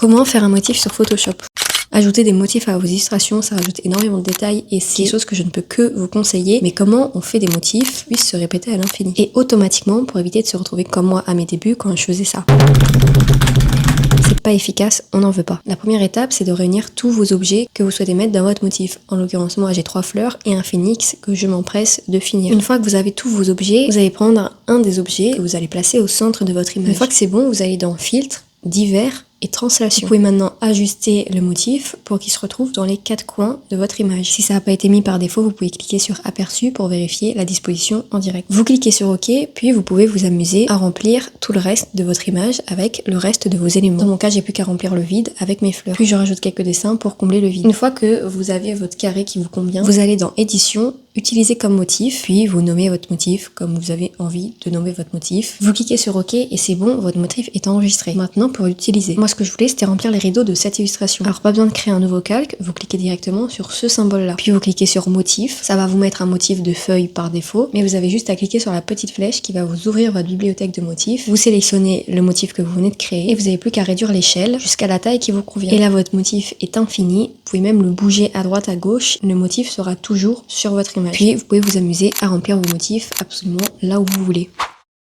Comment faire un motif sur Photoshop? Ajouter des motifs à vos illustrations, ça rajoute énormément de détails et c'est quelque chose que je ne peux que vous conseiller. Mais comment on fait des motifs qui puissent se répéter à l'infini et automatiquement pour éviter de se retrouver comme moi à mes débuts quand je faisais ça. C'est pas efficace, on n'en veut pas. La première étape, c'est de réunir tous vos objets que vous souhaitez mettre dans votre motif. En l'occurrence, moi j'ai 3 fleurs et un phénix que je m'empresse de finir. Une fois que vous avez tous vos objets, vous allez prendre un des objets que vous allez placer au centre de votre image. Une fois que c'est bon, vous allez dans Filtre, Divers et Translation. Vous pouvez maintenant ajuster le motif pour qu'il se retrouve dans les 4 coins de votre image. Si ça n'a pas été mis par défaut, vous pouvez cliquer sur Aperçu pour vérifier la disposition en direct. Vous cliquez sur OK, puis vous pouvez vous amuser à remplir tout le reste de votre image avec le reste de vos éléments. Dans mon cas, j'ai plus qu'à remplir le vide avec mes fleurs. Puis je rajoute quelques dessins pour combler le vide. Une fois que vous avez votre carré qui vous convient, vous allez dans Édition, Utiliser comme motif, puis vous nommez votre motif comme vous avez envie de nommer votre motif. Vous cliquez sur OK et c'est bon, votre motif est enregistré. Maintenant pour l'utiliser. Moi ce que je voulais c'était remplir les rideaux de cette illustration. Alors pas besoin de créer un nouveau calque, vous cliquez directement sur ce symbole là. Puis vous cliquez sur motif, ça va vous mettre un motif de feuille par défaut, mais vous avez juste à cliquer sur la petite flèche qui va vous ouvrir votre bibliothèque de motifs. Vous sélectionnez le motif que vous venez de créer et vous n'avez plus qu'à réduire l'échelle jusqu'à la taille qui vous convient. Et là votre motif est infini, vous pouvez même le bouger à droite à gauche, le motif sera toujours sur votre image. Puis vous pouvez vous amuser à remplir vos motifs absolument là où vous voulez.